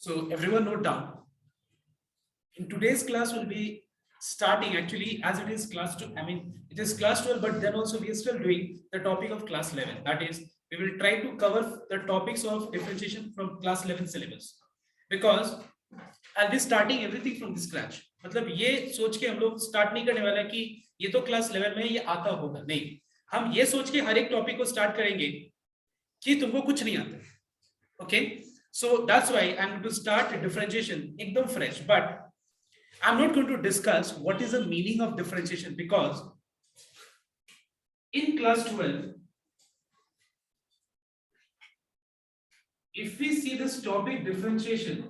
So everyone note down. In today's class will be starting actually as it is class 2. I mean, it is class 12, but then also we are still doing the topic of class 11. That is, we will try to cover the topics of differentiation from class 11 syllabus. Because I'll be starting everything from the scratch. मतलब ये सोच के हम लोग start नहीं करने वाला कि ये तो क्लास 11 में ये आता होगा, नहीं. हम ये सोच के हर एक टॉपिक को स्टार्ट करेंगे कि तुमको कुछ नहीं आता. Okay? So that's why I'm going to start differentiation एकदम fresh, but I'm not going to discuss what is the meaning of differentiation, because in class 12, if we see this topic differentiation,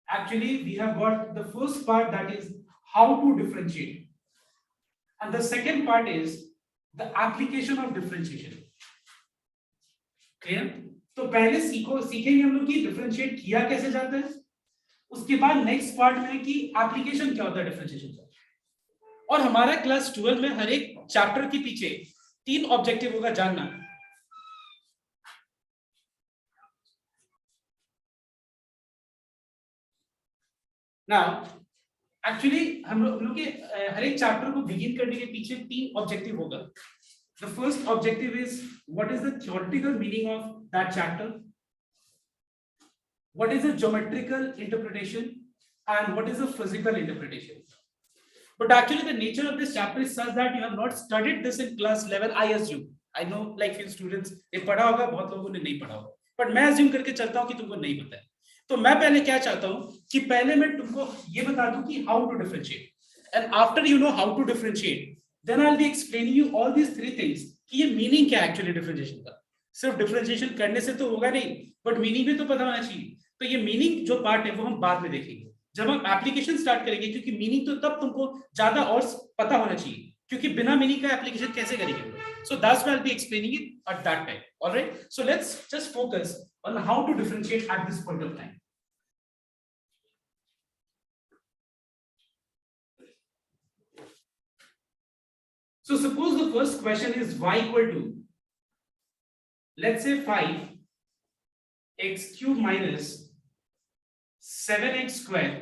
actually we have got the first part, that is how to differentiate, and the second part is the application of differentiation. Clear? तो पहले सीखेंगे हम लोग कि differentiate किया कैसे जाता है, उसके बाद नेक्स्ट पार्ट में कि एप्लीकेशन क्या होता है डिफरेंशिएशन का. और हमारा क्लास 12 में हर एक चैप्टर के पीछे 3 ऑब्जेक्टिव होगा जानना. नाउ एक्चुअली हम लोग के हर एक चैप्टर को बिगिन करने के पीछे 3 ऑब्जेक्टिव होगा. The first objective is what is the theoretical meaning of that chapter, what is the geometrical interpretation, and what is the physical interpretation. But actually the nature of this chapter is such that you have not studied this in class 11, I assume. I know like few students ये पढ़ा होगा, बहुत लोगों ने नहीं पढ़ा होगा, but मैं assume करके चलता हूँ कि तुमको नहीं पता है. तो मैं पहले क्या चाहता हूँ कि पहले मैं तुमको ये बता दूं कि how to differentiate, and after you know how to differentiate, then I'll be explaining you all these 3 things कि ये meaning क्या है actually differentiation का. सिर्फ differentiation करने से तो होगा नहीं, but meaning भी तो पता होना चाहिए. तो ये मीनिंग जो पार्ट है वो हम बाद में देखेंगे जब हम एप्लीकेशन स्टार्ट करेंगे, क्योंकि मीनिंग तो तब तुमको ज्यादा और पता होना चाहिए, क्योंकि बिना मीनिंग का एप्लीकेशन कैसे करेंगे हम लोग. So that's why I will be explaining it at that time. Alright, so let's just focus on how to differentiate at this point of time. So suppose the first question is y equal to, let's say 5x cube minus 7x square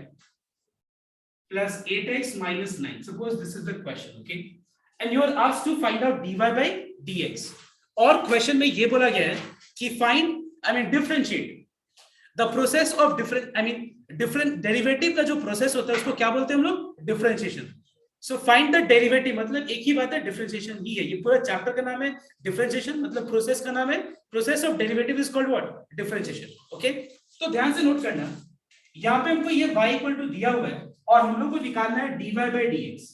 plus 8x minus 9. Suppose this is the question, okay? And you are asked to find out dy by dx. और question में ये बोला गया है कि differentiate the process of different derivative का जो process होता है उसको क्या बोलते हैं हम लोग? Differentiation. So find the derivative, मतलब एक ही बात है, differentiation ही है. ये पूरा चैप्टर का नाम है differentiation, मतलब प्रोसेस का नाम है. Process of derivative is called what? Differentiation. Okay? तो ध्यान से नोट करना, यहाँ पे हमको ये y इक्वल टू दिया हुआ है और हम लोग को निकालना है dy by dx.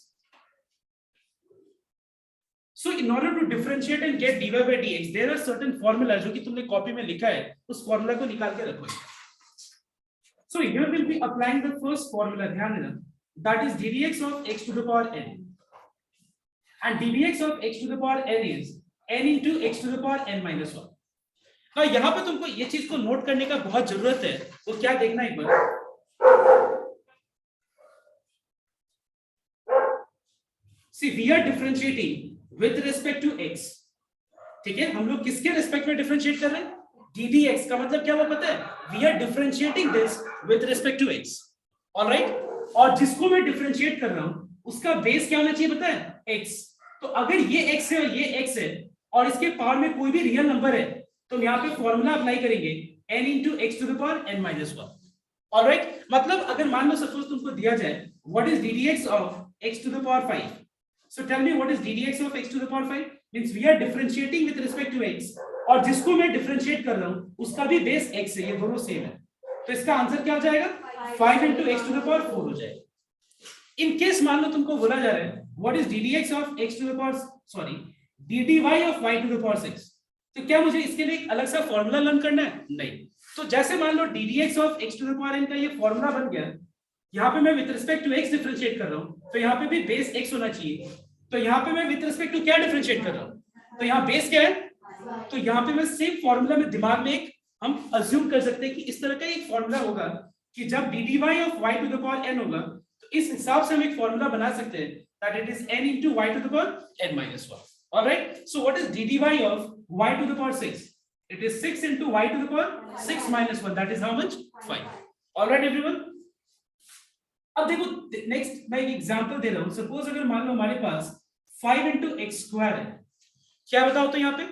So in order to differentiate and get dy by dx, there are certain formula जो कि तुमने कॉपी में लिखा है, उस फॉर्मूला को निकाल के रखो. So here will be applying the first formula, ध्यान देना, that is ddx of x to the power n, and ddx of x to the power n is n into x to the power n minus 1. हाँ, यहाँ पे तुमको ये चीज को note करने का बहुत जरूरत है. वो क्या देखना एक बार, see we are differentiating with respect to x. ठीक है, हम लोग किसके रेस्पेक्ट में डिफरेंशिएट कर रहे हैं? ddx का मतलब क्या वो पता है? We are differentiating this with respect to x. All right? और जिसको मैं डिफरेंशिएट कर रहा हूं उसका बेस क्या होना चाहिए पता है? x. तो अगर ये x है और ये x है और इसके पावर में कोई भी रियल नंबर है तो हम यहाँ पे फॉर्मूला अप्लाई करेंगे n into x to the power n minus 1. Alright, मतलब अगर मान लो सपोज तुमको दिया जाए what is ddx of x to the power 5. So tell me what is ddx of x to the power 5? Means we are differentiating with respect to x, और जिसको मैं डिफरेंशिएट कर रहा हूं उसका भी बेस x है, ये दोनों सेम है. तो इसका आंसर क्या हो जाएगा? 5 into x to the power 4 हो जाएगा. इन केस मान लो तुमको बोला जा रहा है what is ddx of x to the power dy of y to the power 6. तो क्या मुझे इसके लिए एक अलग सा फॉर्मूला लर्न करना है? नहीं. तो जैसे मान लो ddx of x to the power n का ये फॉर्मूला बन गया, यहाँ पे मैं with respect to x differentiate कर रहा हूँ, तो यहाँ पे भी बेस x होना चाहिए. तो यहाँ पे मैं विद रिस्पेक्ट टू क्या डिफरेंशिएट कर रहा हूँ, तो यहाँ बेस क्या है? तो यहाँ पे मैं सेम फॉर्मूला में दिमाग में एक हम अज्यूम कर सकते हैं कि इस तरह का एक फॉर्मूला होगा कि जब dy of y to the power n होगा तो इस हिसाब से हम एक फॉर्मूला बना सकते हैं that it is n into y to the power n minus 1. All right, so what is dy of y to the power 6? It is 6 into y to the power 6 minus 1. That is how much? 5. All right everyone. अब देखो next मैं एक example दे रहा हूं. Suppose अगर मान लो हमारे पास 5 into x square है. क्या बताओ तो यहाँ पे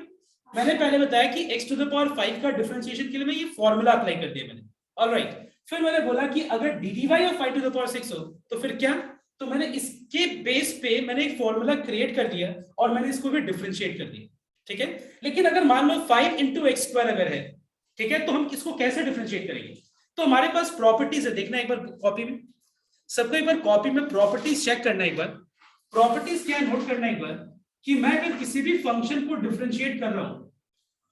मैंने पहले बताया कि x to the power 5 का डिफरेंशिएशन के लिए मैं ये फॉर्मूला अप्लाई कर दिया मैंने. ऑलराइट. फिर मैंने बोला कि अगर dy of 5 to the power 6 हो तो फिर क्या, तो मैंने इसके बेस पे मैंने एक फॉर्मूला क्रिएट कर दिया और मैंने इसको भी डिफरेंशिएट कर दिया. ठीक है. लेकिन अगर मान लो 5 into x स्क्वायर अगर है, ठीक है, तो हम इसको कैसे डिफरेंशिएट करेंगे. तो हमारे पास प्रॉपर्टीज है. देखना एक बार कॉपी में, सबको एक बार कॉपी में प्रॉपर्टीज चेक करना. एक बार प्रॉपर्टीज क्या नोट करना एक बार कि मैं अगर किसी भी फंक्शन को डिफरेंशिएट कर रहा हूं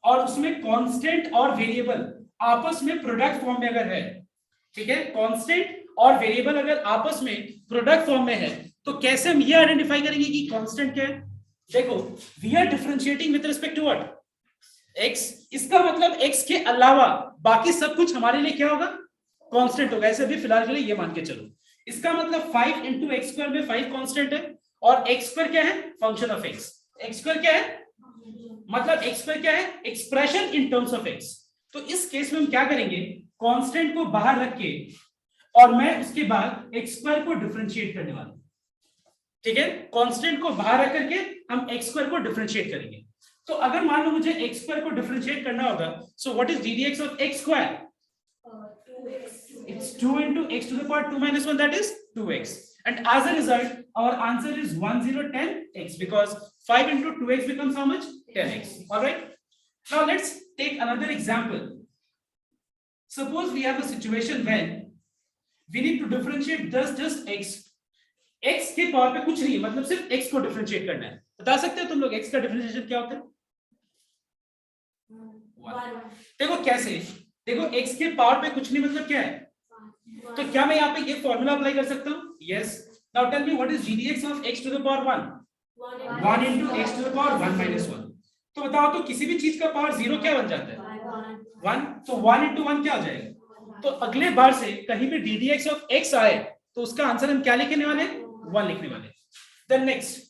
और उसमें कांस्टेंट और वेरिएबल आपस में प्रोडक्ट फॉर्म में अगर है, ठीक है, कांस्टेंट और वेरिएबल अगर आपस में प्रोडक्ट फॉर्म में है, तो कैसे हम ये आइडेंटिफाई करेंगे कि कांस्टेंट क्या है. देखो we are differentiating with respect to what, x. इसका मतलब x के अलावा बाकी सब कुछ हमारे लिए क्या होगा, कांस्टेंट होगा. ऐसे भी फिलहाल के लिए ये मान के चलो. इसका मतलब 5 into x स्क्वायर में 5 कांस्टेंट है और x स्क्वायर क्या है, function of x. x square क्या है, मतलब x स्क्वायर क्या है, expression in terms of x. तो इस केस में हम क्या करेंगे, कांस्टेंट को बाहर रख के और मैं उसके बाद x स्क्वायर को डिफरेंशिएट करने वाला हूं. ठीक है, कांस्टेंट को बाहर रख करके हम x स्क्वायर को डिफरेंशिएट करेंगे. तो अगर मान लो मुझे x स्क्वायर को डिफरेंशिएट करना होगा, so what is ddx of x square. It's 2 into x to the power 2 minus 1, that is 2x. And as a result, our answer is 1010x because 5 into 2x becomes how much? 10x. All right. Now let's take another example. Suppose we have a situation when we need to differentiate just x. x के power पे कुछ नहीं, मतलब सिर्फ x को differentiate करना है. बता सकते हो तुम लोग x का डिफरेंशिएशन क्या होता है? 1. देखो कैसे, देखो x के पावर पे कुछ नहीं मतलब क्या है, तो क्या मैं यहाँ पे ये फॉर्मूला अप्लाई कर सकता हूँ? Yes. Now tell me what is ddx of x to the power 1. 1 into x to the power 1 minus 1. तो बताओ तो किसी भी चीज का पावर 0 क्या बन जाता है, 1. तो 1 into 1 क्या हो जाएगा. तो अगले बार से कहीं भी ddx ऑफ x आए तो उसका आंसर हम क्या लिखने वाले, 1 लिखने वाले. देन नेक्स्ट,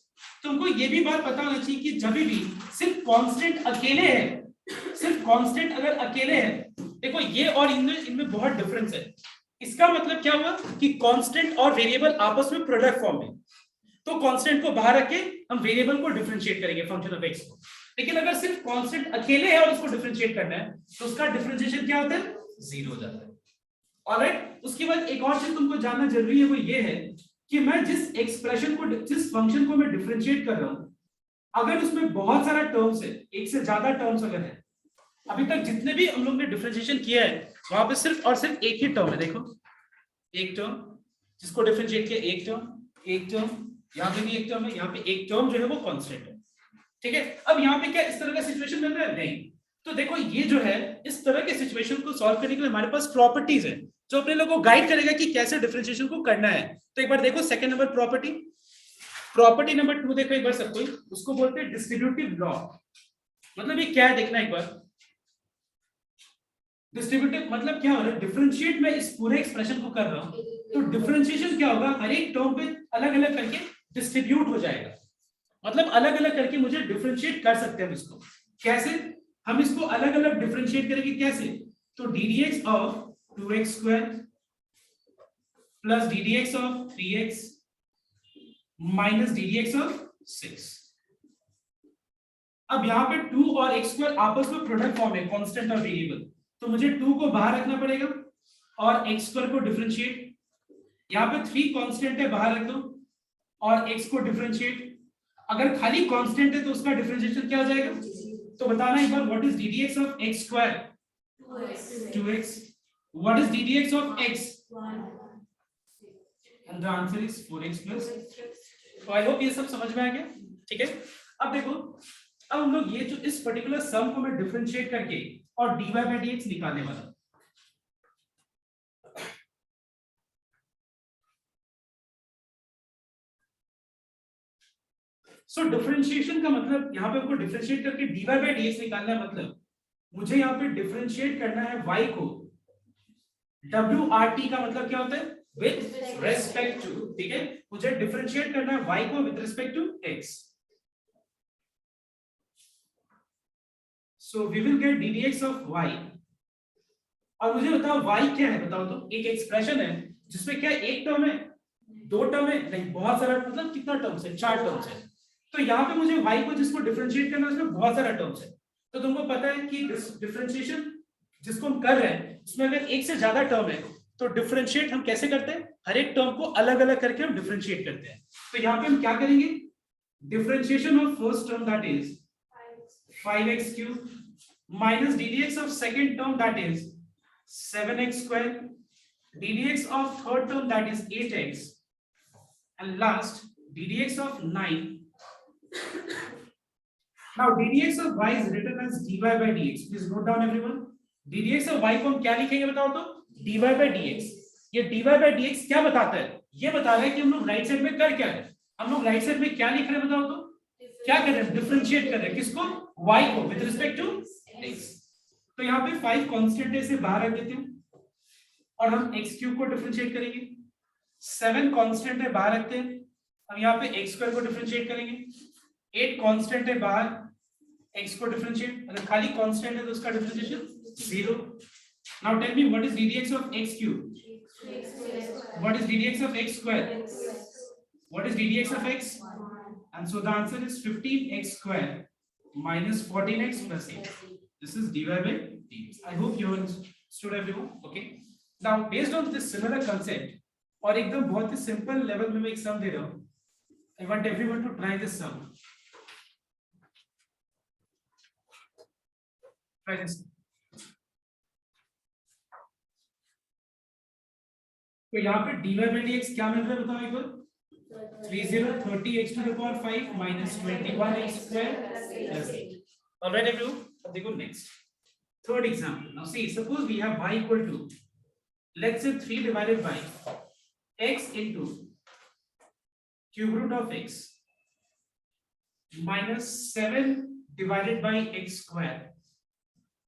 तुमको ये भी बात पता होना चाहिए कि जब भी सिर्फ कांस्टेंट अकेले है, सिर्फ कांस्टेंट अगर अकेले है, देखो ये और इनमें बहुत डिफरेंस है. इसका मतलब क्या हुआ कि कांस्टेंट और वेरिएबल आपस में प्रोडक्ट फॉर्म में, तो कांस्टेंट को बाहर रख के हम वेरिएबल को डिफरेंशिएट करेंगे फंक्शन ऑफ x को. लेकिन अगर सिर्फ कांस्टेंट अकेले है और उसको डिफरेंशिएट करना है तो उसका डिफरेंशिएशन क्या होता है, 0 हो जाता है. ऑलराइट. उसके बाद एक और चीज तुमको जानना जरूरी है, वो ये है कि मैं जिस एक्सप्रेशन को, जिस फंक्शन को मैं डिफरेंशिएट कर रहा हूं, अगर उसमें बहुत सारा टर्म्स है, एक से ज्यादा टर्म्स अगर है, अभी तक जितने भी हम लोग ने डिफरेंशिएशन किया है वहां पे सिर्फ और सिर्फ एक ही टर्म है. देखो एक टर्म जिसको डिफरेंशिएट किया, एक टर्म, यहाँ पे भी एक टर्म है, यहाँ पे एक टर्म जो है वो कांस्टेंट है. ठीक है. अब यहाँ पे क्या इस तरह का सिचुएशन मिल रहा है, नहीं. तो देखो ये जो है, इस तरह के सिचुएशन को सॉल्व करने के लिए हमारे पास प्रॉपर्टीज है जो अपने लोगों को गाइड करेगा कि कैसे डिफरेंशिएशन को करना है. तो एक बार देखो सेकंड नंबर प्रॉपर्टी नंबर 2 देखो एक बार सबको, उसको बोलते हैं डिस्ट्रीब्यूटिव लॉ. मतलब ये क्या है देखना एक बार. डिस्ट्रीब्यूटिव मतलब क्या हो रहा है, डिफरेंशिएट मैं इस पूरे एक्सप्रेशन को कर रहा हूं, तो डिफरेंशिएशन क्या होगा, हर एक टर्म पे अलग अलग करके डिस्ट्रीब्यूट हो जाएगा. मतलब अलग अलग करके मुझे डिफरेंशिएट कर सकते हैं हम इसको. कैसे हम इसको अलग अलग डिफरेंशिएट करेंगे, कैसे, तो ddx of 2x square plus ddx of 3x minus ddx of 6. अब यहाँ पे 2 और x स्क्वायर आपस में प्रोडक्ट फॉर्म है, कांस्टेंट और वेरिएबल, तो मुझे 2 को बाहर रखना पड़ेगा और x स्क्वायर को डिफरेंशिएट. यहाँ पे 3 कांस्टेंट है, बाहर रख दो और x को डिफरेंशिएट. अगर खाली कांस्टेंट है तो उसका डिफरेंशिएशन क्या हो जाएगा, तो बताना एक बार. What is ddx of x square, 2x. What is ddx of x, 1. And the answer is 4x plus. तो आई होप ये सब समझ में आ गया. ठीक है. अब देखो, अब हम लोग ये जो इस पर्टिकुलर सम को मैं डिफरेंशिएट करके और dy by dx निकालने वाला हूं. सो डिफरेंशिएशन का मतलब यहाँ पे हमको डिफरेंशिएट करके dy by dx निकालना है. मतलब मुझे यहाँ पे डिफरेंशिएट करना है y को, WRT का मतलब क्या होता है, विद रेस्पेक्ट टू. ठीक है, मुझे डिफरेंशिएट करना है y को with respect to x. So we will get d d x of y. और मुझे बताओ वाई क्या है, बताओ तो। एक एक्सप्रेशन है जिसमें क्या एक टर्म है, दो टर्म है, नहीं बहुत सारा, मतलब कितना टर्म्स है, 4 टर्म्स है। तो यहाँ पे मुझे y को जिसको डिफरेंशिएट करना है उसमें बहुत सारा टर्म्स है। तो तुमको पता है कि डिफरेंशिएशन जिसको हम कर रहे हैं उसमें अगर एक से ज्यादा टर्म है तो डिफरेंशिएट हम कैसे करते हैं, हर एक टर्म को अलग अलग करके हम डिफरेंशिएट करते हैं। तो यहाँ पे हम क्या करेंगे, differentiation of first term that is 5x cube minus ddx of second term that is 7x square, ddx of third term that is 8x, and last ddx of 9. Now ddx of y is written as dy by dx. Please note down everyone. ddx of y को हम क्या लिखेंगे बताओ तो, dy by dx. ये dy by dx क्या बताता है, ये बता रहा है कि हम लोग राइट साइड में कर क्या है, हम लोग राइट साइड में क्या लिख रहे हैं बताओ तो, क्या कर रहे हैं, डिफरेंशिएट कर रहे हैं किसको, y को विद रिस्पेक्ट टू x। तो यहाँ पे 5 कांस्टेंट से बाहर रख देते हूँ और हम x क्यूब को डिफरेंशिएट करेंगे। 7 कांस्टेंट है बाहर रखते हैं, हम यहाँ पे x स्क्वायर को डिफरेंशिएट करेंगे। 8 कांस्टेंट है बाहर, x को डिफरेंशिएट, अगर खाली कांस्टेंट है तो उसका differentiation 0। Now tell me what is ddx of x cube, what is ddx of x square, what is ddx of x, and so the answer is 15x square minus 14x plus 8. This is dy by dx. I hope you understood everyone. Okay. Now based on this similar concept और एकदम बहुत ही simple level में मैं एक सम दे रहा हूँ, I want everyone to try this sum. Try this. तो यहाँ पे dy by dx क्या मिल रहा है बताओ एक बार, 30 to the power 5 minus 21x square plus 8. All right everyone, अब देखो next third example. Now see, suppose we have y equal to, let's say 3 divided by x into cube root of x minus 7 divided by x square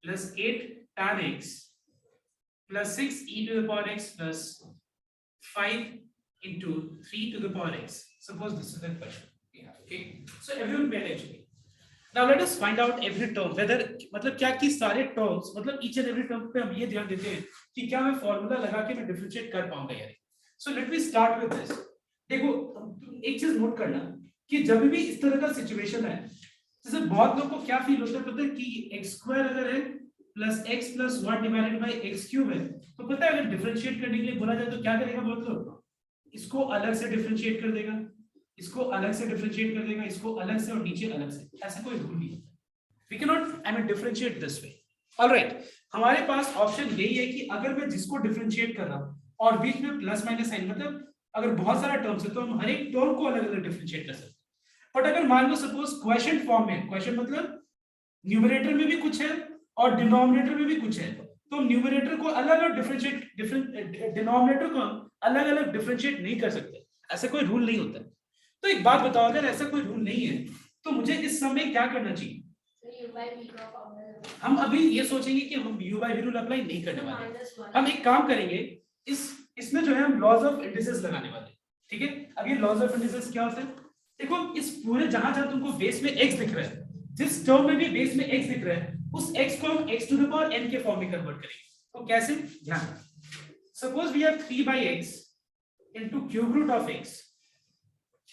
plus 8 tan x plus 6 e to the power x plus 5 into 3 to the power x. Suppose this is the question. Yeah, okay. So everyone pay attention. Now let us find out every term whether, मतलब क्या कि सारे terms, मतलब each and every term पे हम ये ध्यान देते हैं कि क्या मैं फॉर्मूला लगा के मैं डिफरेंशिएट कर पाऊंगा यार। So let me start with this. देखो एक चीज नोट करना कि जब भी इस तरह का सिचुएशन है, जैसे बहुत लोग को क्या फील होता है पता है कि x स्क्वायर अगर है plus x plus 1 divided by x cube है, तो पता है अगर डिफरेंशिएट करने के लिए बोला जाए तो क्या करेगा बहुत लोग, इसको अलग से डिफरेंशिएट कर देगा, इसको अलग से डिफरेंशिएट कर देगा, इसको अलग से और नीचे अलग से, ऐसा कोई रूल नहीं होता। We can not I mean differentiate this way. Alright, हमारे पास ऑप्शन यही है कि अगर मैं जिसको डिफरेंशिएट कर रहा हूं और बीच में प्लस माइनस साइन, मतलब अगर बहुत सारा टर्म्स है तो हम हर एक टर्म को अलग अलग डिफरेंशिएट कर सकते हैं। बट अगर मान लो सपोज क्वेश्चन फॉर्म में, क्वेश्चन मतलब न्यूमरेटर में भी कुछ है और डिनोमिनेटर में भी कुछ है, तो हम न्यूमरेटर को अलग अलग डिफरेंशिएट, डिनोमिनेटर को अलग अलग डिफरेंशिएट नहीं कर सकते, ऐसा कोई रूल नहीं होता। तो एक बात बताओ, अगर ऐसा कोई रूल नहीं है तो मुझे इस समय क्या करना चाहिए, हम अभी ये सोचेंगे कि हम u by v rule apply नहीं करने वाले, हम एक काम करेंगे, इसमें जो है हम लॉज ऑफ इंडिसेस लगाने वाले। ठीक है, अब ये लॉज ऑफ इंडिसेस क्या होते हैं, देखो इस पूरे जहां जहां तुमको बेस में x दिख रहा है, जिस टर्म में भी बेस में x दिख रहा है उस x को हम x to the power n के फॉर्म में कन्वर्ट करेंगे। तो कैसे, ध्यान, suppose we have 3 by x into cube root of x,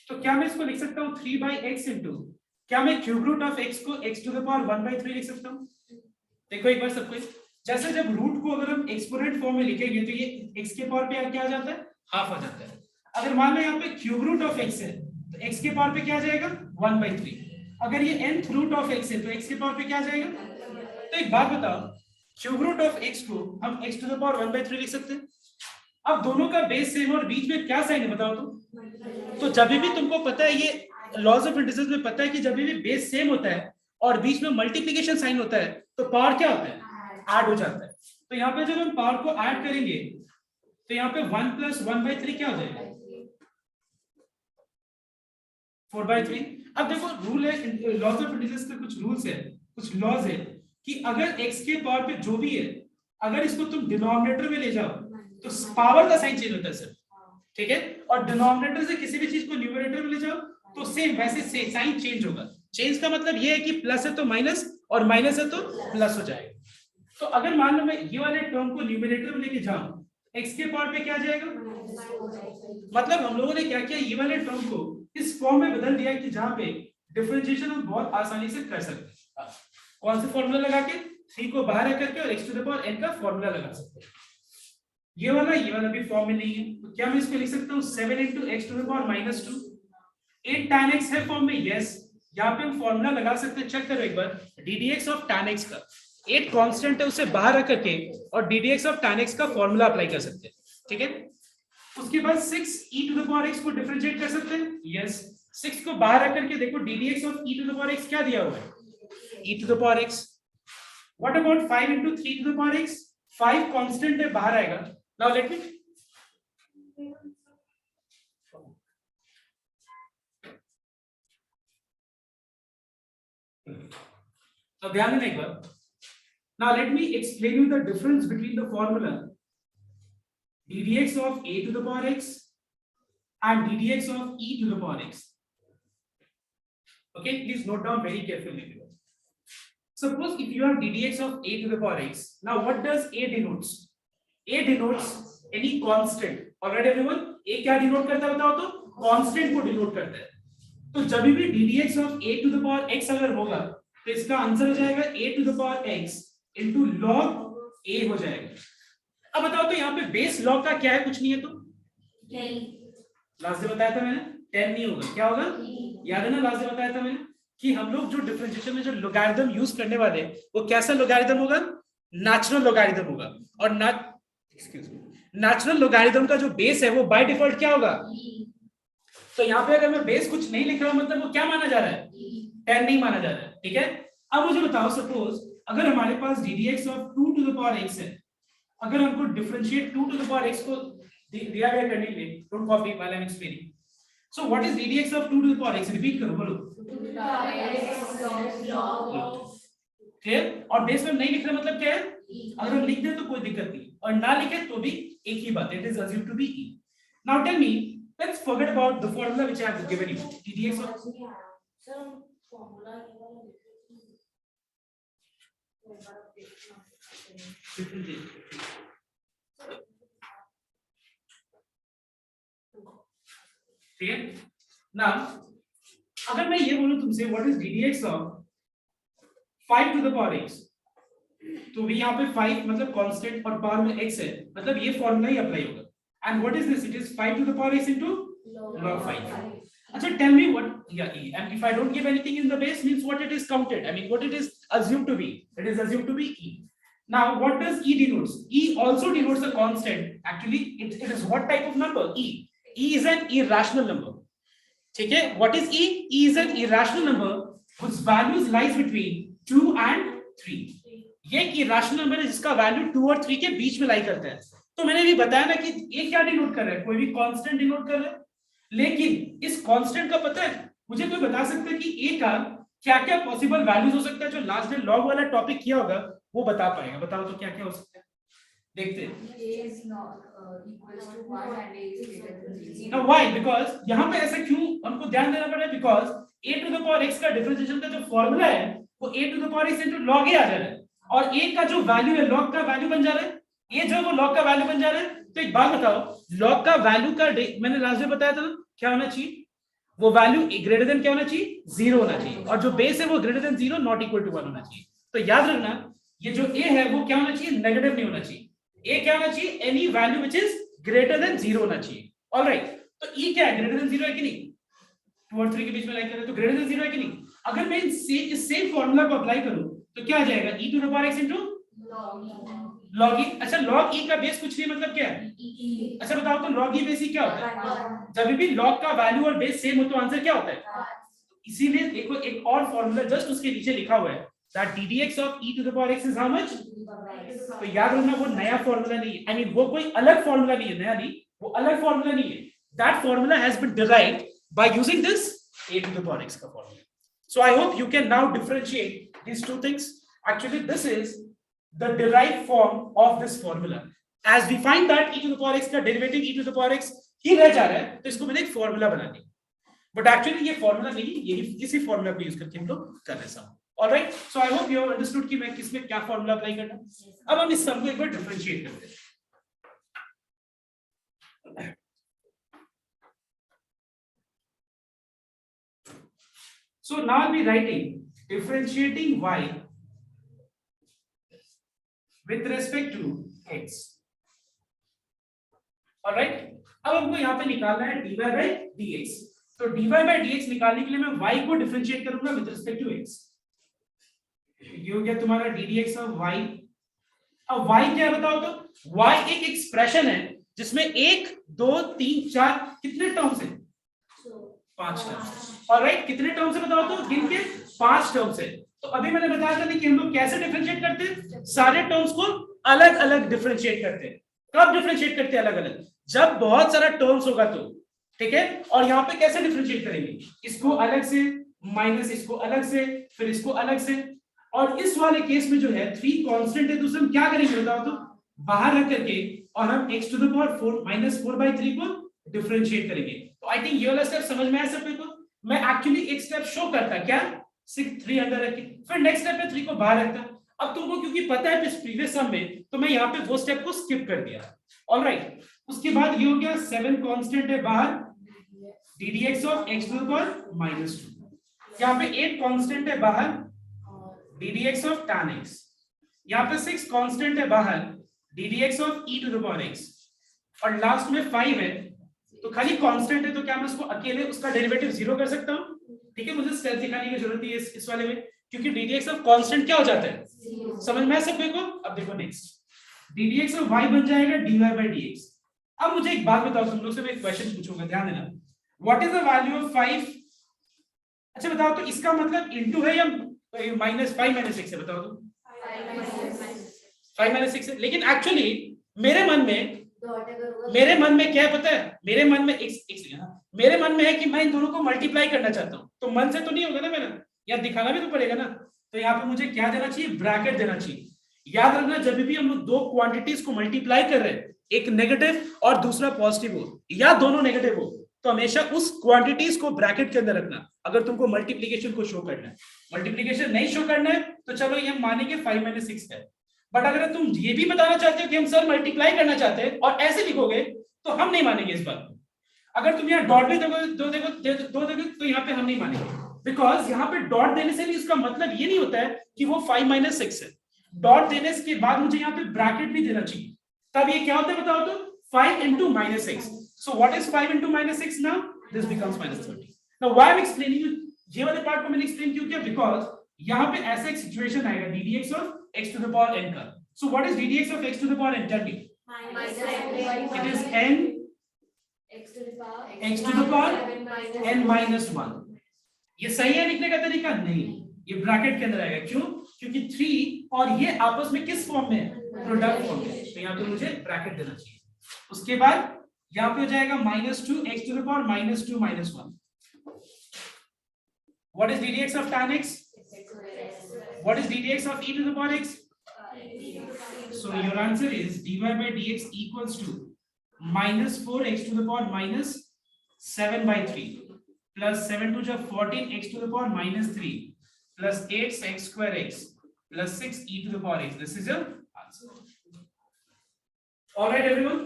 तो क्या मैं इसको लिख सकता हूँ 3 by x into, क्या मैं क्यूब रूट ऑफ x को x to the power 1 by 3 लिख सकता हूँ। देखो एक बार सब कुछ, जैसे जब रूट को अगर हम एक्सपोनेंट फॉर्म में लिखेंगे तो ये x के पावर पे क्या आ जाता है, हाफ आ जाता है। अगर मान लो यहाँ पे क्यूब रूट ऑफ x है तो x के पावर पे क्या आ जाएगा 1 by 3। अगर ये nth रूट ऑफ x है तो x के पावर पे क्या आ जाएगा। तो एक बात बताओ, क्यूब रूट ऑफ x को हम x to the power 1 by 3 लिख सकते हैं। अब दोनों का बेस सेम और बीच में क्या साइन है बताओ तो जब भी तुमको पता है, ये लॉज ऑफ इंडिसेस में पता है कि जब भी बेस सेम होता है और बीच में मल्टीप्लिकेशन साइन होता है तो पावर क्या होता है, ऐड हो जाता है। तो यहाँ पे जब हम पावर को ऐड करेंगे तो यहाँ पे 1 प्लस 1 by 3 क्या हो जाएगा, 4 by 3। अब देखो रूल है, लॉज ऑफ इंडिसेस के कुछ रूल्स है, कुछ लॉज है कि अगर x के पावर पे जो भी है, अगर इसको तुम डिनोमिनेटर में ले जाओ तो पावर का साइन चेंज होता है सर, ठीक है, और डिनोमिनेटर से किसी भी चीज को न्यूमरेटर में ले जाओ तो सेम वैसे से साइन चेंज होगा। चेंज का मतलब ये है कि प्लस है तो माइनस और माइनस है तो प्लस हो जाएगा। तो अगर मान लो मैं ये वाले टर्म को न्यूमरेटर में लेके जाऊं, x के पावर पे क्या जाएगा, मतलब हम लोगों ने क्या किया, ये वाले टर्म को इस फॉर्म में बदल दिया कि जहां पे डिफरेंशिएशन हम बहुत आसानी से कर सकते हैं। कौन से फॉर्मूला लगा के, 3 को बाहर रख करके और x to the power n का फॉर्मूला लगा सकते हैं। ये वाला भी फॉर्म में नहीं है, तो क्या मैं इसको लिख सकता हूं 7 into x to the power -2। 8 tan x है फॉर्म में, यस। यहाँ पे हम फॉर्मूला लगा सकते हैं, चेक करो एक बार, ddx ऑफ tan x का 8 कांस्टेंट है, उसे बाहर रख करके और ddx ऑफ tan x का फॉर्मूला अप्लाई कर सकते हैं, ठीक है। उसके बाद 6 e to the power x को डिफरेंशिएट कर सकते हैं, यस। 6 को बाहर रख करके देखो ddx ऑफ e to the power x क्या दिया हुआ है, e to the power x। What about 5 into 3 to the power x, 5 constant है, बाहर आएगा। नाउ लेट मी, तो ध्यान देना एक बार। Now let me explain you the difference between the formula ddx of a to the power x and ddx of e to the power x. Okay, please note down very carefully. Suppose if you have ddx of a to the power x, now what does a denotes? A denotes any constant. Alright everyone, a क्या denote करता है बताओ तो? Constant को denote करता है। तो जब भी ddx of a to the power x अगर होगा तो इसका आंसर हो जाएगा a to the power x into log a हो जाएगा। अब बताओ तो यहाँ पे बेस लॉग का क्या है, कुछ नहीं है तो लास्ट से बताया था मैंने 10 नहीं होगा, क्या होगा, याद है ना, लास्ट से बताया था मैंने कि हम लोग जो डिफरेंशिएशन में जो लॉगरिथम यूज करने वाले हैं वो कैसा लॉगरिथम होगा, नेचुरल लॉगरिथम होगा। और नेचुरल लॉगरिथम का जो बेस है वो बाय डिफॉल्ट क्या होगा। तो यहाँ पे अगर मैं बेस कुछ नहीं लिख रहा हूं मतलब वो क्या माना जा रहा है, 10 नहीं माना जा रहा है, ठीक है। अब मुझे बताओ सपोज अगर हमारे पास ddx of 2 to the power x है, अगर हमको differentiate 2 to the power x को दिया गया करने के लिए, don't copy while I am explaining. So what is ddx of 2 to the power x, repeat करो, बोलो क्लियर। और बेस में नहीं लिख रहा मतलब क्या है, अगर हम लिख दें तो कोई दिक्कत नहीं और ना लिखे तो भी एक ही बात है, it is assumed to be e। Now tell me, let's forget about the formula which I have given you, ddx of ठीक है ना। अगर मैं ये बोलूं तुमसे what is ddx of 5 to the power x, तो भी यहाँ पे 5 मतलब कांस्टेंट और पावर में x है, मतलब ये फॉर्मूला ही अप्लाई होगा। And what is this? It is 5 to the power x into log 5. Achha, tell me what, yeah, e. And if I don't give anything in the base, means what it is counted. I mean, what it is assumed to be. It is assumed to be e. Now, what does e denotes? E also denotes a constant. Actually, it is what type of number? E. E is an irrational number. Okay? What is e? E is an irrational number whose values lies between 2 and 3. ये एक irrational number है जिसका value 2 और 3 के बीच में लाई करता है। तो मैंने भी बताया ना कि ये क्या डिनोट कर रहा है, कोई भी कांस्टेंट डिनोट कर रहा है, लेकिन इस कांस्टेंट का पता है मुझे, कोई बता सकता है कि ए का क्या क्या पॉसिबल वैल्यूज हो सकता है। जो लास्ट डे लॉग वाला टॉपिक किया होगा वो बता पाएगा, बताओ तो क्या क्या हो सकता है, देखते हैं। Now why? Because यहाँ पे ऐसा क्यों हमको ध्यान देना पड़ा है, because a to the power x का डिफरेंशिएशन का जो फॉर्मूला है वो a to the power x into log a आ जा रहा है, और a का जो वैल्यू है लॉग का वैल्यू बन जा रहा है, ये जो वो लॉग का वैल्यू बन जा रहा है। तो एक बात बताओ, लॉग का वैल्यू का मैंने लास्ट में बताया था ना क्या होना चाहिए, वो वैल्यू ग्रेटर देन क्या होना चाहिए, 0 होना चाहिए, और जो बेस है वो greater than 0 not equal to 1 होना चाहिए। तो याद रखना ये जो a है वो क्या होना चाहिए, नेगेटिव नहीं होना चाहिए। a क्या होना चाहिए, any value which is greater than 0 होना चाहिए। ऑलराइट, तो e क्या है, ग्रेटर देन 0 है कि नहीं, 2 और 3 के बीच में लाइक करें तो ग्रेटर देन 0 है कि नहीं। अगर मैं इस सेम फार्मूला को अप्लाई करूं तो क्या आ जाएगा, e to the power x into log e। अच्छा, log e का बेस कुछ नहीं मतलब क्या है, अच्छा बताओ तो log e बेस ही क्या होता है, जब भी log का वैल्यू और बेस सेम हो तो आंसर क्या होता है। इसीलिए देखो एक और फार्मूला जस्ट उसके नीचे लिखा हुआ है that ddx of e to the power x is how much। तो याद रखना वो नया फार्मूला नहीं है, आई मीन वो कोई अलग फार्मूला नहीं है, नया नहीं, वो अलग फार्मूला नहीं है। that formula has been derived by using this a to the power x का formula. So I hope you can now differentiate these two things. Actually this is the derived form of this formula. As we find that e to the power x का derivative e to the power x ही रह जा रहा है, तो इसको मैंने एक formula बना दी। बट एक्चुअली ये फॉर्मूला नहीं, यही इसी फॉर्मूला को यूज करके हम लोग कर रहे हैं। Alright, so I hope you have understood कि मैं किसमें क्या फॉर्मूला अप्लाई करना। अब हम इस सम को एक बार डिफरेंशिएट करते हैं। So now I'll be writing differentiating y with respect to x. All right. अब हमको यहाँ पे निकालना है dy by dx. तो dy by dx निकालने के लिए मैं y को डिफरेंशिएट करूंगा with respect to x. ये हो गया तुम्हारा ddx of y. अब y क्या है बताओ तो? y एक एक्सप्रेशन है जिसमें 1 2 3 4 कितने टर्म्स हैं? 5 टर्म्स। ऑलराइट, कितने टर्म्स है बताओ तो? गिन के 5 टर्म्स है। तो अभी मैंने बताया था कि हम लोग कैसे डिफरेंशिएट करते हैं, सारे टर्म्स को अलग अलग डिफरेंशिएट करते हैं। कब डिफरेंशिएट करते हैं अलग अलग? जब बहुत सारा टर्म्स होगा तो, ठीक है। और यहाँ पे कैसे डिफरेंशिएट करेंगे? इसको अलग से, माइनस इसको अलग से, फिर इसको अलग से। और इस वाले केस में जो है 3 कांस्टेंट है, तो हम क्या करेंगे बताओ तो? बाहर रख करके और हम x to the power 4 minus 4/3 को डिफरेंशिएट करेंगे। तो आई थिंक ये वाला स्टेप समझ में आया सबको। मैं एक्चुअली एक स्टेप शो करता क्या, 6 3 अंदर रख के, फिर नेक्स्ट स्टेप में 3 को बाहर रखता। अब तुमको क्योंकि पता है इस प्रीवियस सम में, तो मैं यहाँ पे वो स्टेप को स्किप कर दिया। ऑलराइट, उसके बाद ये हो गया 7 कांस्टेंट है बाहर, ddx of x to the power -2। यहाँ पे 8 कांस्टेंट है बाहर, ddx ऑफ tan x। यहाँ पे 6 कांस्टेंट है बाहर, ddx ऑफ e to the power x। और लास्ट में 5 है, तो खाली कांस्टेंट है तो क्या मैं उसको अकेले उसका डेरिवेटिव 0 कर सकता हूं? ठीक है, मुझे स्टेप दिखाने की जरूरत नहीं है इस वाले में, क्योंकि ddx ऑफ कांस्टेंट क्या हो जाता है? समझ में आ सबको को? अब देखो नेक्स्ट ddx ऑफ y बन जाएगा dy by dx। अब मुझे एक बात बताओ, तुम लोग से मैं एक क्वेश्चन पूछूंगा, ध्यान देना। What is the value of 5? अच्छा बताओ तो इसका मतलब इनटू है या -5 - 6 है? बताओ तो। 5 - 6 है, लेकिन एक्चुअली मेरे मन में क्या है पता है? मेरे मन में मेरे मन में है कि मैं इन दोनों को मल्टीप्लाई करना चाहता हूं। तो मन से तो नहीं होगा ना मेरा, या दिखाना भी तो पड़ेगा ना। तो यहाँ पे मुझे क्या देना चाहिए? ब्रैकेट देना चाहिए। याद रखना, जब भी हम लोग दो क्वांटिटीज को मल्टीप्लाई कर रहे हैं, एक नेगेटिव और दूसरा पॉजिटिव हो या दोनों नेगेटिव हो, तो हमेशा उस क्वांटिटीज को ब्रैकेट के अंदर रखना। अगर तुमको मल्टीप्लीकेशन को शो करना है, मल्टीप्लीकेशन नहीं शो करना है तो चलो ये मानेंगे 5 - 6 है। बट अगर तुम ये भी बताना चाहते हो कि हम सर मल्टीप्लाई करना चाहते हैं और ऐसे लिखोगे, तो हम नहीं मानेंगे इस बात को। अगर तुम यहाँ डॉट भी दो देखो तो यहाँ पे हम नहीं मानेंगे, बिकॉज यहाँ पे डॉट देने से भी इसका मतलब ये नहीं होता है कि वो 5 - 6 है। डॉट देने के बाद मुझे यहाँ पे ब्रैकेट भी देना चाहिए, तब ये क्या होता है बताओ तो? 5 into -6। So what is 5 into -6 now? This becomes -30. Now why I'm explaining you, ये वाले पार्ट को मैंने एक्सप्लेन क्यों किया? बिकॉज यहाँ पे ऐसा एक सिचुएशन आएगा ddx of x to the power n का। So what is ddx of x to the power n? Tell me. It is n x to the power n minus 1। ये सही है लिखने का तरीका? नहीं, ये ब्रैकेट के अंदर आएगा। क्यों? क्योंकि 3 और ये आपस में किस फॉर्म में है? प्रोडक्ट फॉर्म में। तो यहाँ पे मुझे ब्रैकेट देना चाहिए। उसके बाद यहाँ पे हो जाएगा -2 x to the power -2 - 1। What is ddx of tan x? What is ddx of e to the power x? So your answer is dy by dx equals to -4 x to the power -7/3 plus 7 to the 14 x to the power -3 plus 8 x square x plus 6 e to the power x. This is your answer. All right everyone,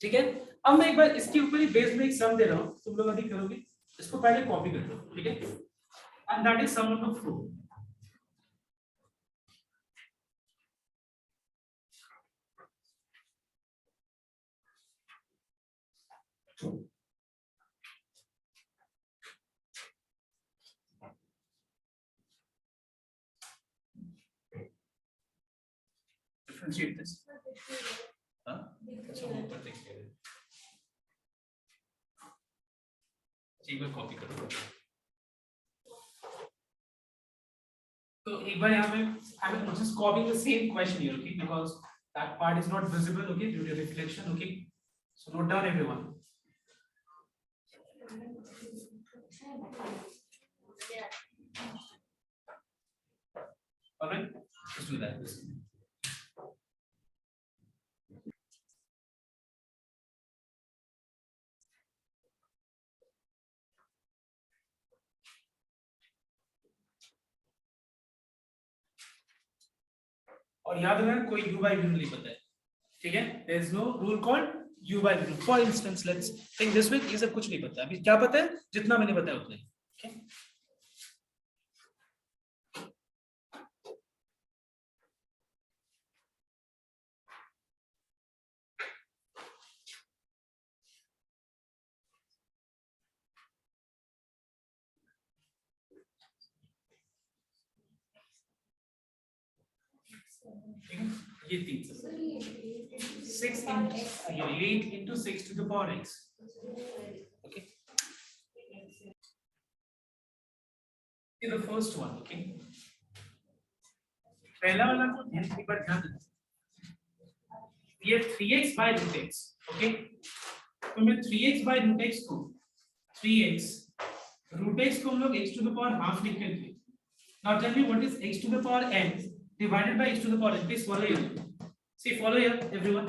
ठीक है। अब मैं एक बार इसके ऊपर ही base में एक सम दे रहा हूं, तुम लोग अभी करोगे, इसको पहले कॉपी कर लो, ठीक है। And that is sum of 4। Differentiate this. हां, अच्छा ऊपर देखते हैं, एक बार कॉपी करो। तो एक बार यहाँ पे I will just copy the same question here, okay, because that part is not visible, okay, due to reflection, okay. So note down everyone. All right, let's do that. और याद रखना कोई u by v नहीं पता है, ठीक है, there is no rule called u by v। For instance let's think this way, ये सब कुछ नहीं पता, अभी क्या पता है, जितना मैंने बताया उतना ही, ठीक है। ये 6 into 6 to the power x, okay, in the first one, okay, पहला वाला को एक बार ध्यान देना, ये 3x by root x, okay, तो मैं 3x by root x को 3x root x को हम लोग x to the power half लिख लेंगे। Now tell me what is x to the power n divided by x to the power n, please follow here, see follow here everyone।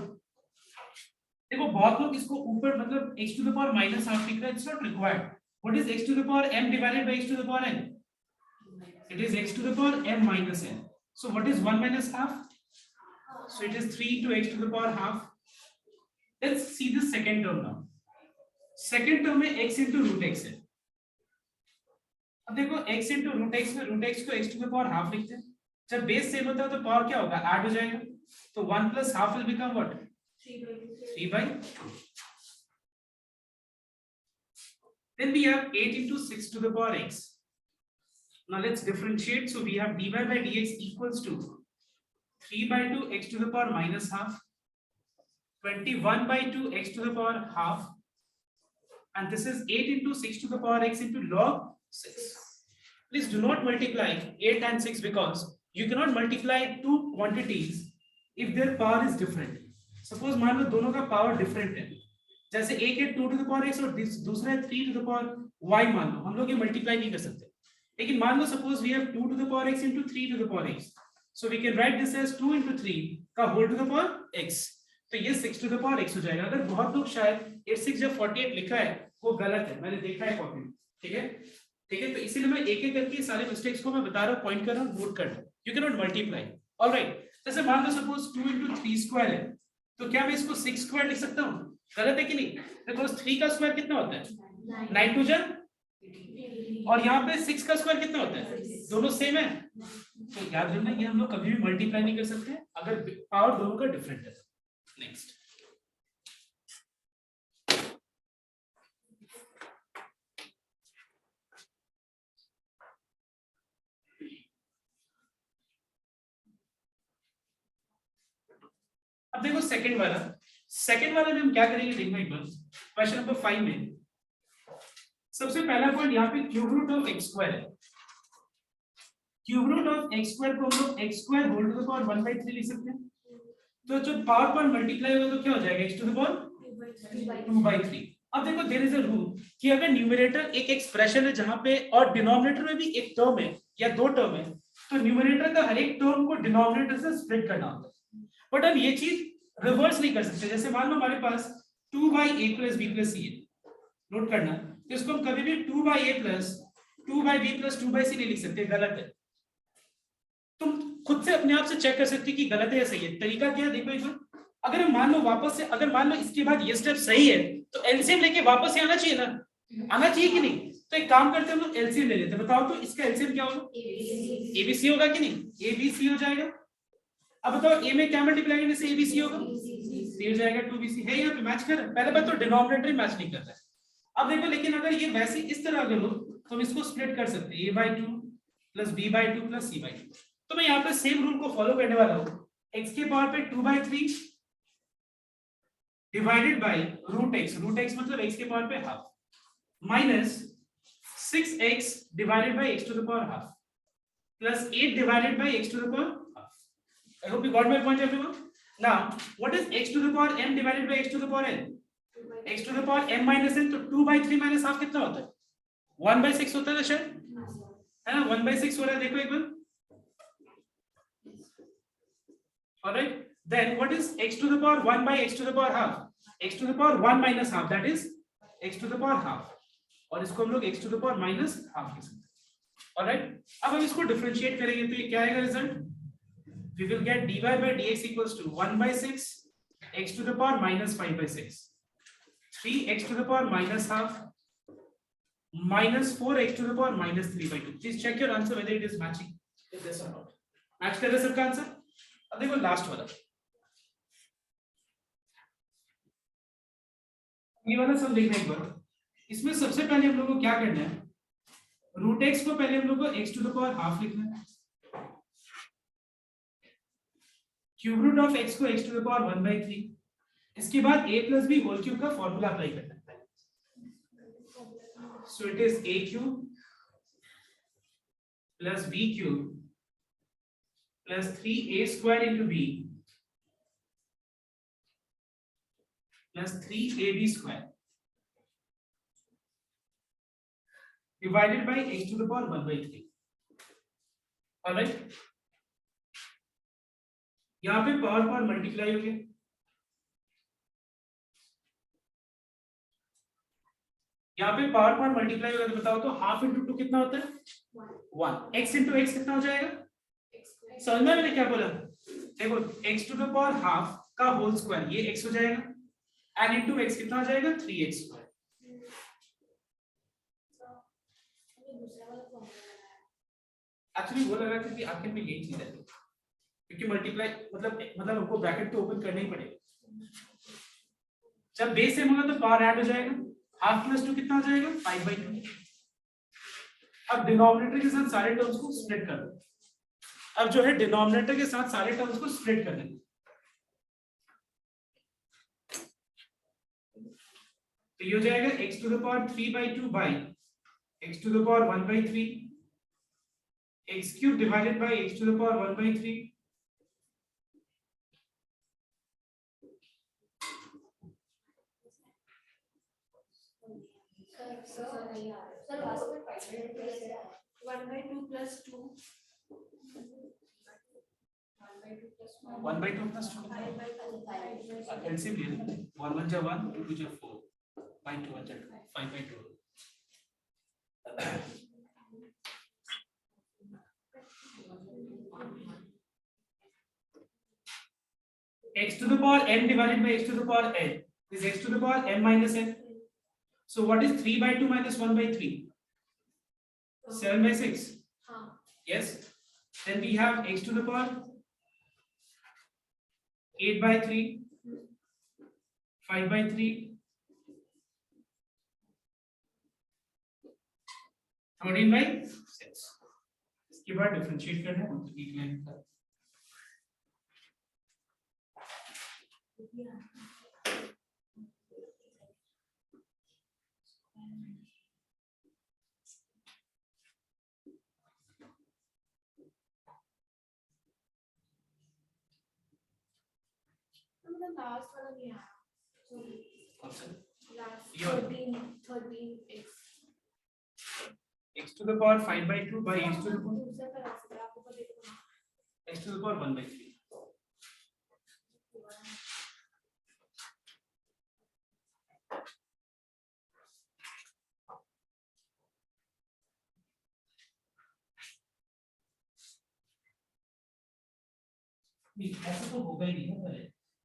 देखो बहुत लोग इसको ऊपर मतलब x to the power minus half लिख रहे हैं, it's not required। What is x to the power m divided by x to the power n? It is x to the power m minus n। So what is 1 minus half? So it is 3 to x to the power half। Let's see the second term now। Second term में x into root x है। अब देखो x into root x में root x को x to the power half लिखते हैं। जब base same होता है तो पावर क्या होगा, ऐड हो जाएगा, तो 1 plus half will become what? 3 by 2। Then we have 8 into 6 to the power x। Now let's differentiate, so we have dy by dx equals to 3 by 2 x to the power minus half, 21 by 2 x to the power half, and this is 8 into 6 to the power x into log 6। Please do not multiply 8 and 6 because you cannot multiply two quantities if their power is different। Suppose मान लो दोनों का power different है, जैसे एक है 2 to the power x और दूसरा है 3 to the power y, मान लो हम लोग ये मल्टीप्लाई नहीं कर सकते, लेकिन मान लो suppose we have 2 to the power x into 3 to the power x, so we can write this as 2 into 3 का whole to the power x, तो ये 6 to the power x हो जाएगा। अगर बहुत लोग शायद 8 6 जब 48 लिखा है वो गलत है, मैंने देखा है कॉपी में, ठीक है, ठीक है, तो इसीलिए मैं एक एक करके सारे मिस्टेक्स को मैं बता रहा हूँ, पॉइंट कर रहा हूँ, नोट कर लो, you can not multiply. Alright, जैसे मान लो सपोज 2 into 3 स्क्वायर है, तो क्या मैं इसको 6 स्क्वायर लिख सकता हूँ? गलत है कि नहीं? बिकॉज़ 3 का स्क्वायर कितना होता है 9 टू जन, और यहाँ पे 6 का स्क्वायर कितना होता है, दोनों सेम है, तो याद रखना ये हम लोग कभी भी मल्टीप्लाई नहीं कर सकते अगर पावर दोनों का डिफरेंट है। नेक्स्ट, अब देखो सेकंड वाला में हम क्या करेंगे, देखो एक बार क्वेश्चन नंबर 5 में सबसे पहला पॉइंट यहाँ पे cube root of x square है। Cube root of x square को हम लोग x square whole to the power 1/3 लिख सकते हैं, तो जब पावर पर मल्टीप्लाई होगा तो क्या हो जाएगा, x टू द पावर 2/3। अब देखो देयर इज अ रूल कि अगर न्यूमरेटर एक एक्सप्रेशन है जहां पे और डिनोमिनेटर में भी एक टर्म है या दो टर्म है, तो न्यूमरेटर का हर एक टर्म को डिनोमिनेटर से स्प्लिट करना होता है, बट हम ये चीज रिवर्स नहीं कर सकते। जैसे मान लो हमारे पास 2/a + b + c है, नोट करना, तो इसको हम कभी भी 2/a + 2/b + 2/c नहीं लिख सकते, गलत है। तुम खुद से अपने आप से चेक कर सकते कि गलत है या सही है। तरीका क्या है, देखो एक बार, अगर हम मान लो वापस से, अगर मान लो इसके बाद ये स्टेप सही है तो एलसीएम लेके वापस से आना चाहिए ना, आना चाहिए कि नहीं? तो एक काम करते हैं हम लोग एलसीएम ले लेते हैं। बताओ तो इसका एलसीएम क्या होगा, एबीसी होगा कि नहीं, एबीसी हो जाएगा। अब बताओ ए में क्या मल्टीप्लाई करने से एबीसी होगा, सी हो जाएगा 2bc है, यहाँ पे मैच कर रहा है। पहले बात तो डिनोमिनेटर मैच नहीं करता है। अब देखो, लेकिन अगर ये वैसे इस तरह करो तो हम इसको स्प्लिट कर सकते हैं, a/2 + b/2 + c/2। तो मैं यहाँ पे सेम रूल को फॉलो करने वाला हूँ, x के पावर पे 2/3 डिवाइडेड बाय √x, √x मतलब x के पावर पे half, minus 6x divided by x to the power half plus 8 divided by x to the power half. I hope you got my point everyone. Now what is x to the power m divided by x to the power n? x to the power m minus n, तो 2/3 minus half कितना होता है, 1/6 होता है ना शायद, है ना, 1/6 हो रहा है, देखो एक बार। Alright, then what is x to the power 1 by x to the power half? x to the power 1 minus half, that is x to the power half, और इसको हम लोग x to the power minus half लिख सकते हैं। Alright, अब हम इसको डिफरेंशिएट करेंगे तो ये क्या आएगा result, we will get dy by dx equals to 1/6 x to the power minus 5/6, 3x to the power minus half minus 4x to the power minus 3/2. Please check your answer whether it is matching with this or not. Match कर रहे सबका answer? अब देखो last वाला, ये वाला सब देखना एक बार। इसमें सबसे पहले हम लोग को क्या करना है, रूट एक्स को पहले हम लोग को x to the power half लिखना है, क्यूब रूट ऑफ x को x टू द पावर 1/3, इसके बाद a plus b whole cube का फॉर्मूला अप्लाई करना है। So it is a cube plus b cube plus 3a square into b plus 3ab square divided by x to the power 1/3। Alright, यहां पे power multiply हो गया, यहाँ पे power multiply होगा तो बताओ तो हाफ इंटू 2 कितना होता है 1, x इंटू x कितना हो जाएगा, समझ में मैंने क्या बोला, देखो x to the power half का होल स्क्वायर ये x हो जाएगा एंड इंटू x कितना हो जाएगा 3x स्क्वायर। एक्चुअली वो लगा क्योंकि आखिर में यही चीज है, क्योंकि मल्टीप्लाई मतलब हमको ब्रैकेट तो ओपन करना ही पड़ेगा, जब बेस सेम होगा तो पावर ऐड हो जाएगा, हाफ प्लस 2 कितना हो जाएगा 5/2। अब डिनोमिनेटर के साथ सारे टर्म्स को स्प्लिट कर दो, अब जो है डिनोमिनेटर के साथ सारे टर्म्स को स्प्लिट कर देंगे, तो ये हो जाएगा x to the power 3/2 by x to the power 1/3, x cube divided by x to the power 1/3 1/2 plus 2 LCM ले लो, 1 1 जा 1 2 2 जा 4 5 2 1 जा 5/2। x to the power n divided by x to the power n is x to the power m minus n. So what is 3/2 minus 1/3? 7/6. Yes. Then we have x to the power 8/3, 5/3, 13/6. इसके बाद differentiate करना है तो एक line का last वाला नहीं आया, last 13x x to the power 5/2 by x to the power x to the power 1/3। ऐसा तो होगा ही नहीं ना,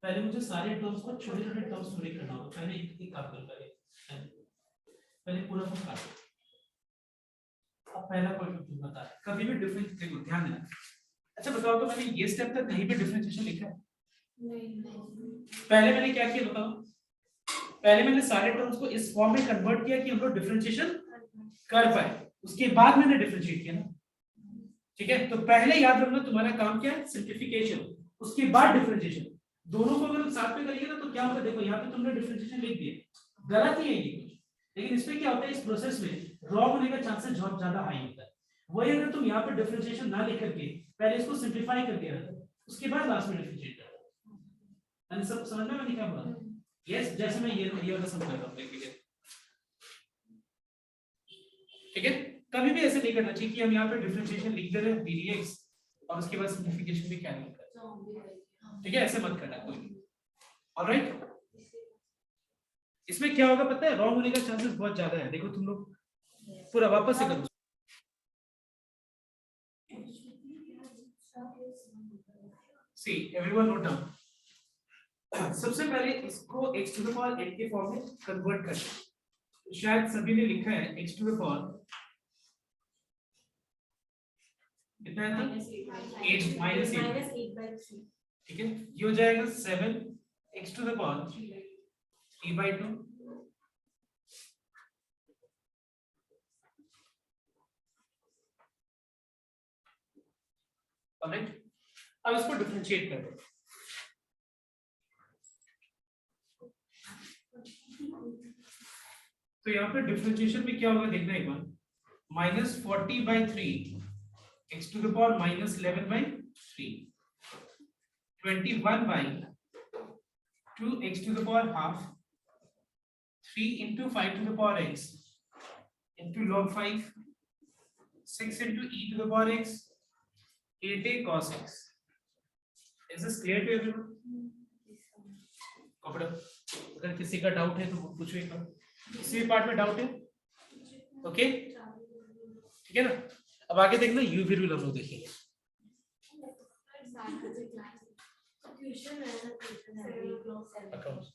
पहले मुझे सारे टर्म्स को छोटे छोटे टर्म्स में ब्रेक करना होगा, पहले एक काम कर पहले पूरा को काटो। अब पहला पॉइंट तुम बता रहे कभी भी डिफरेंस देखो ध्यान देना। अच्छा बताओ तो मैंने ये स्टेप तक कहीं पे डिफरेंशिएशन लिखा है? नहीं। पहले मैंने क्या किया बताओ, पहले मैंने सारे टर्म्स को इस फॉर्म में कन्वर्ट किया कि हम लोग डिफरेंशिएशन कर पाए, उसके बाद मैंने डिफरेंशिएट किया ना, ठीक है। तो पहले याद रखना तुम्हारा काम क्या है, सिंप्लीफिकेशन, उसके बाद डिफरेंशिएशन। दोनों को अगर साथ में करिए ना तो क्या होगा, देखो यहाँ पे तुमने डिफरेंशिएशन लिख दिया, गलत ही है ये कुछ, लेकिन इसमें क्या होता है, इस प्रोसेस में रॉन्ग होने का चांसेस बहुत ज्यादा हाई होता है। वही अगर तुम यहाँ पे डिफरेंशिएशन ना लिख करके पहले इसको सिंप्लीफाई करके रखो, उसके बाद लास्ट में डिफरेंशिएट करो। सब समझ में मैंने क्या बोला? यस, जैसे मैं ये वाला समझ रहा हूं, ठीक है। कभी भी ऐसे नहीं करना चाहिए कि हम यहाँ पे डिफरेंशिएशन लिख दे रहे हैं dx और उसके बाद सिंप्लीफिकेशन भी क्या नहीं करना, ठीक है, ऐसे मत करना कोई भी। ऑलराइट, इसमें क्या होगा पता है, रॉन्ग होने का चांसेस बहुत ज्यादा है। देखो तुम लोग पूरा वापस से करो, सी एवरीवन नोट डाउन। सबसे पहले इसको x टू द पावर 8 के फॉर्म में कन्वर्ट करते हैं। शायद सभी ने लिखा है x टू द पावर कितना है था 8 माइनस 8, ठीक है। ये हो जाएगा 7 x to the power 3/2 correct. अब इसको डिफरेंशिएट कर दो। तो यहाँ पे डिफरेंशिएशन में क्या होगा देखना एक बार। -40/3 x to the power -11/3 21/2 x to the power half 3 into 5 to the power x into log 5 6 into e to the power x 8a cos x. Is this clear to everyone? कपड़ा अगर किसी का डाउट है तो पूछो एक बार। किसी भी पार्ट में डाउट है ओके ठीक है ना। अब आगे देखना यू फिर भी हम लोग देखेंगे। Accounts.